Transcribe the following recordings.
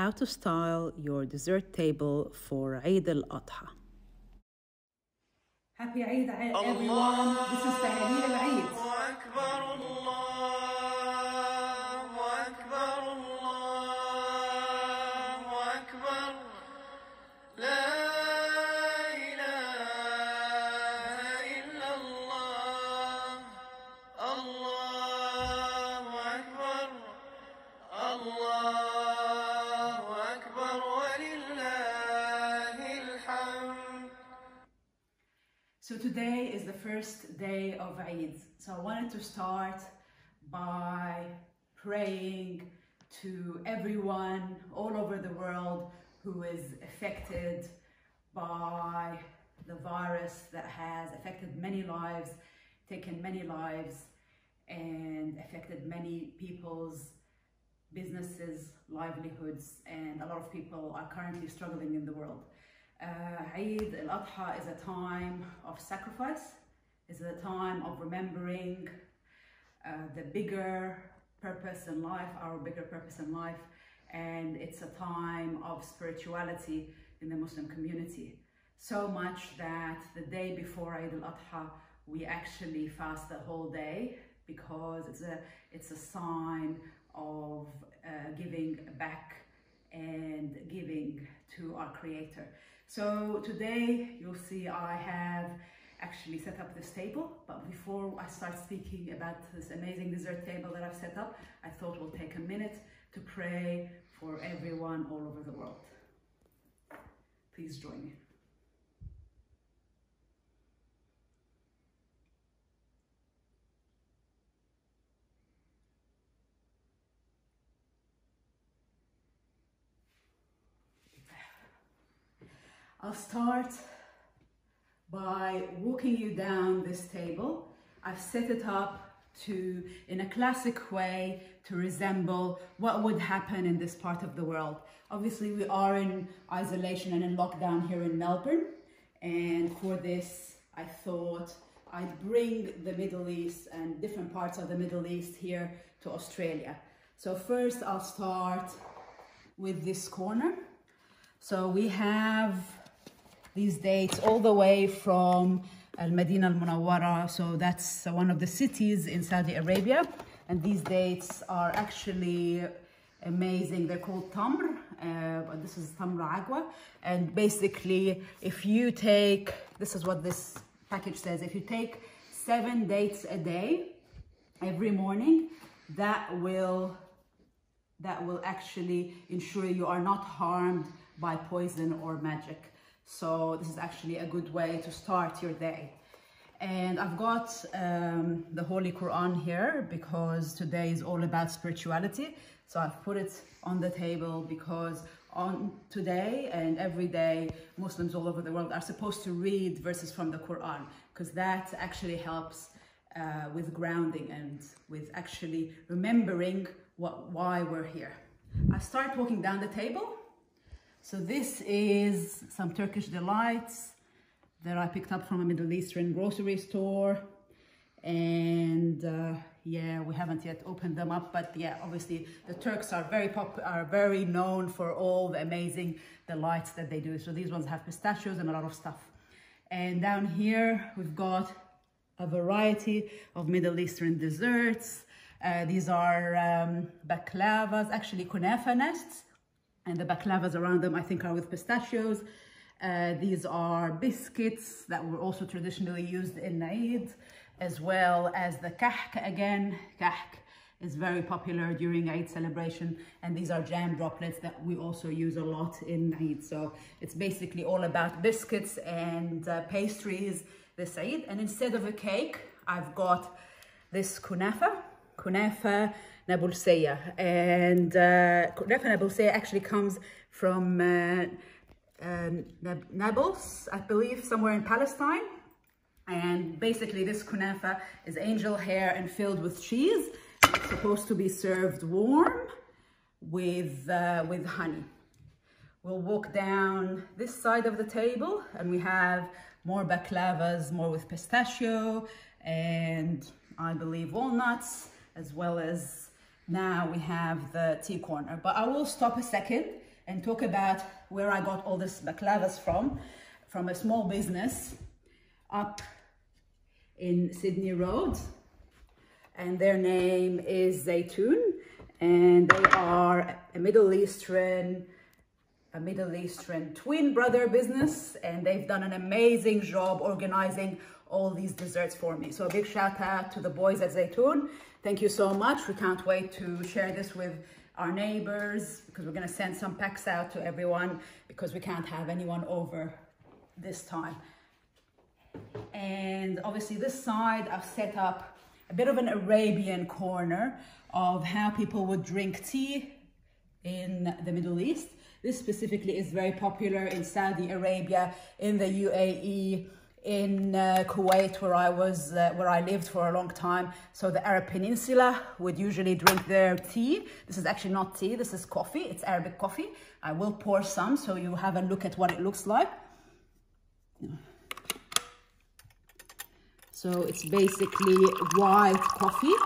how to style your dessert table for Eid Al Adha. Happy Eid everyone. This is Tahaleel Al Eid. So today is the first day of Eid. So I wanted to start by praying to everyone all over the world who is affected by the virus that has affected many lives, taken many lives, and affected many people's businesses, livelihoods, and a lot of people are currently struggling in the world. Eid Al Adha is a time of sacrifice, is a time of remembering the bigger purpose in life, our bigger purpose in life, and it's a time of spirituality in the Muslim community. So much that the day before Eid Al Adha, we actually fast the whole day because it's a sign of giving back and giving to our Creator. So today you'll see I have actually set up this table, but before I start speaking about this amazing dessert table that I've set up, I thought we'll take a minute to pray for everyone all over the world. Please join me. I'll start by walking you down this table. I've set it up in a classic way to resemble what would happen in this part of the world. Obviously, we are in isolation and in lockdown here in Melbourne. And for this, I thought I'd bring the Middle East and different parts of the Middle East here to Australia. So first, I'll start with this corner. So we have these dates all the way from Al-Madinah Al-Munawwara, so that's one of the cities in Saudi Arabia, and these dates are actually amazing. They're called tamr, but this is tamr agwa, and basically if you take, this is what this package says, if you take 7 dates a day every morning, that will actually ensure you are not harmed by poison or magic. So this is actually a good way to start your day. And I've got the Holy Quran here because today is all about spirituality. So I've put it on the table because on today and every day, Muslims all over the world are supposed to read verses from the Quran, because that actually helps with grounding and with actually remembering why we're here. I start walking down the table. So this is some Turkish delights that I picked up from a Middle Eastern grocery store. And yeah, we haven't yet opened them up, but yeah, obviously the Turks are very known for all the amazing delights that they do. So these ones have pistachios and a lot of stuff. And down here, we've got a variety of Middle Eastern desserts. These are baklavas, actually kunafa nests. And the baklavas around them, I think, are with pistachios. These are biscuits that were also traditionally used in Eid, as well as the kahk again. Kahk is very popular during Eid celebration. And these are jam droplets that we also use a lot in Eid. So it's basically all about biscuits and pastries this Eid. And instead of a cake, I've got this kunafa Nabulseya, and kunafa Nabulseya actually comes from Nablus, I believe, somewhere in Palestine. And basically this kunafa is angel hair and filled with cheese. It's supposed to be served warm with honey. We'll walk down this side of the table and we have more baklavas, more with pistachio and I believe walnuts, as well as now we have the tea corner. But I will stop a second and talk about where I got all this baklavas from a small business up in Sydney Road, and their name is Zaytoon, and they are a Middle Eastern twin brother business, and they've done an amazing job organizing all these desserts for me. So a big shout out to the boys at Zaytoon. Thank you so much. We can't wait to share this with our neighbors, because we're going to send some packs out to everyone, because we can't have anyone over this time. And obviously this side I've set up a bit of an Arabian corner of how people would drink tea in the Middle East. This specifically is very popular in Saudi Arabia, in the UAE, in Kuwait, where I lived for a long time. So the Arab Peninsula would usually drink their tea. This is actually not tea, this is coffee. It's Arabic coffee. I will pour some so you have a look at what it looks like. So it's basically white coffee,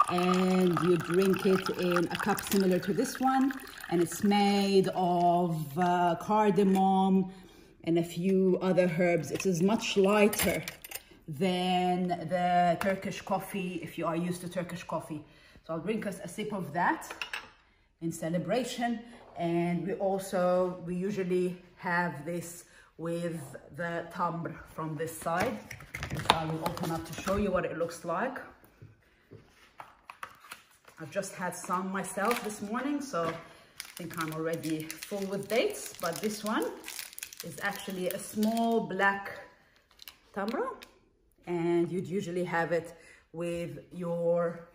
and you drink it in a cup similar to this one, and it's made of cardamom and a few other herbs. It is much lighter than the Turkish coffee, if you are used to Turkish coffee. So I'll drink us a sip of that in celebration. And we usually have this with the tamr from this side, which I will open up to show you what it looks like. I've just had some myself this morning, so I think I'm already full with dates. But this one is actually a small black tamra, and you'd usually have it with your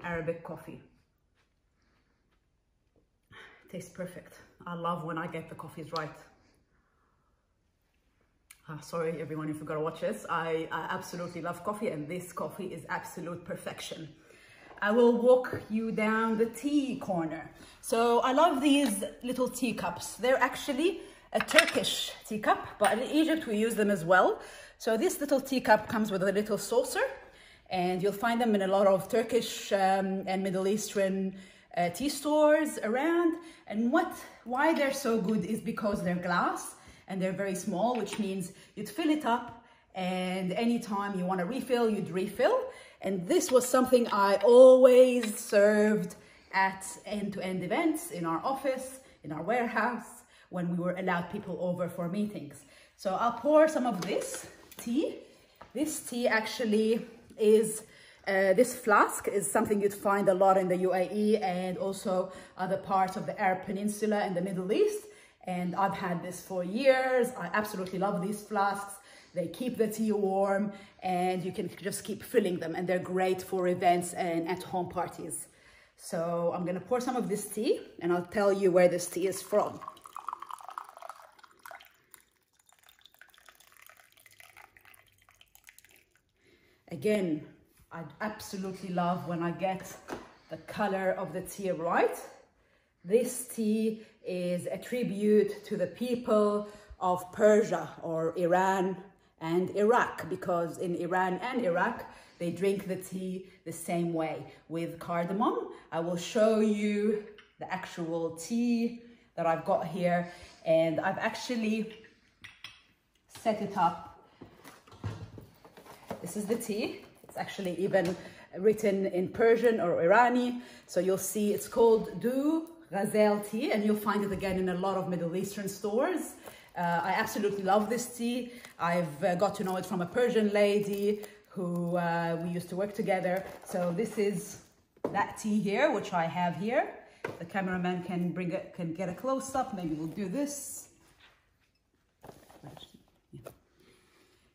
Arabic coffee. It tastes perfect. I love when I get the coffees right. Sorry everyone if you gotta watch this. I absolutely love coffee, and this coffee is absolute perfection. I will walk you down the tea corner. So I love these little teacups. They're actually a Turkish teacup, but in Egypt we use them as well. So this little teacup comes with a little saucer, and you'll find them in a lot of Turkish and Middle Eastern tea stores around. And why they're so good is because they're glass and they're very small, which means you'd fill it up, and anytime you want to refill, you'd refill. And this was something I always served at end-to-end events in our office, in our warehouse, when we were allowed people over for meetings. So I'll pour some of this tea. This tea actually is, this flask is something you'd find a lot in the UAE and also other parts of the Arab Peninsula and the Middle East. And I've had this for years. I absolutely love these flasks. They keep the tea warm, and you can just keep filling them, and they're great for events and at-home parties. So I'm gonna pour some of this tea, and I'll tell you where this tea is from. Again, I absolutely love when I get the color of the tea right. This tea is a tribute to the people of Persia or Iran and Iraq, because in Iran and Iraq, they drink the tea the same way, with cardamom. I will show you the actual tea that I've got here, and I've actually set it up. This is the tea. It's actually even written in Persian or Irani. So you'll see it's called Du Ghazel tea, and you'll find it again in a lot of Middle Eastern stores. I absolutely love this tea. I've got to know it from a Persian lady who we used to work together. So this is that tea here, which I have here. The cameraman can get a close-up. Maybe we'll do this.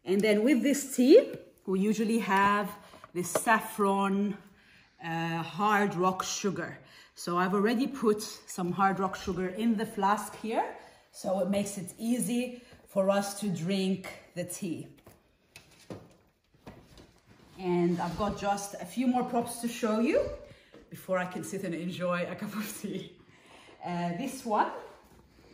And then with this tea, we usually have this saffron hard rock sugar. So I've already put some hard rock sugar in the flask here, so it makes it easy for us to drink the tea. And I've got just a few more props to show you before I can sit and enjoy a cup of tea. This one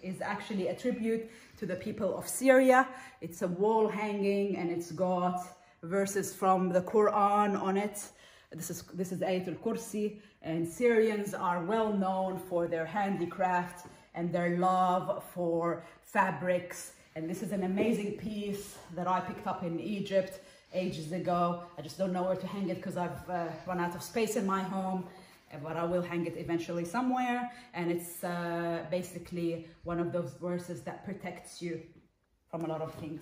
is actually a tribute to the people of Syria. It's a wall hanging, and it's got verses from the Quran on it. This is Eid Al Kursi, and Syrians are well known for their handicraft and their love for fabrics. And this is an amazing piece that I picked up in Egypt ages ago. I just don't know where to hang it because I've run out of space in my home, but I will hang it eventually somewhere. And it's basically one of those verses that protects you from a lot of things.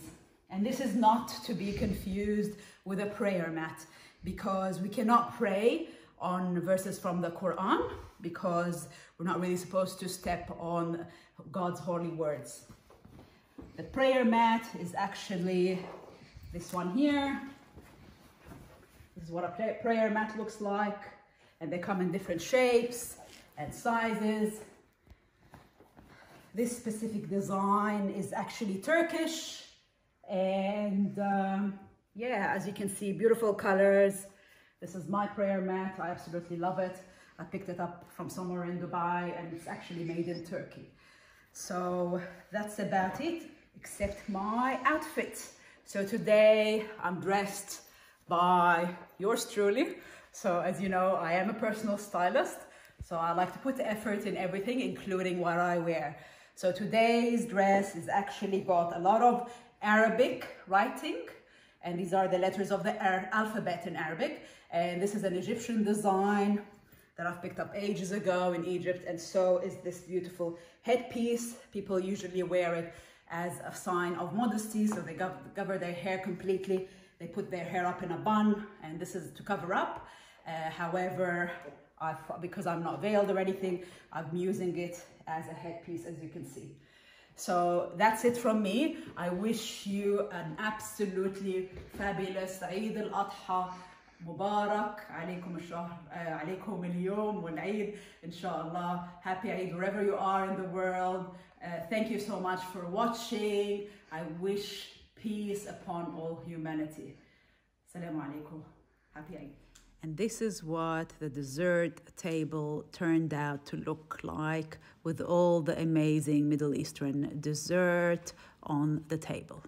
And this is not to be confused with a prayer mat, because we cannot pray on verses from the Quran, because we're not really supposed to step on God's holy words. The prayer mat is actually this one here. This is what a prayer mat looks like, and they come in different shapes and sizes. This specific design is actually Turkish, and yeah, as you can see, beautiful colors. This is my prayer mat. I absolutely love it. I picked it up from somewhere in Dubai, and it's actually made in Turkey. So that's about it, except my outfit. So today I'm dressed by yours truly. So as you know, I am a personal stylist, so I like to put effort in everything, including what I wear. So today's dress has actually got a lot of Arabic writing, and these are the letters of the alphabet in Arabic. And this is an Egyptian design that I've picked up ages ago in Egypt. And so is this beautiful headpiece. People usually wear it as a sign of modesty, so they cover their hair completely. They put their hair up in a bun, and this is to cover up. However, because I'm not veiled or anything, I'm using it as a headpiece, as you can see. So that's it from me. I wish you an absolutely fabulous Eid Al Adha Mubarak. عليكم الشهر عليكم اليوم والعيد إن شاء الله. Happy Eid wherever you are in the world. Thank you so much for watching. I wish peace upon all humanity. Assalamu alaikum. Happy Eid. And this is what the dessert table turned out to look like, with all the amazing Middle Eastern dessert on the table.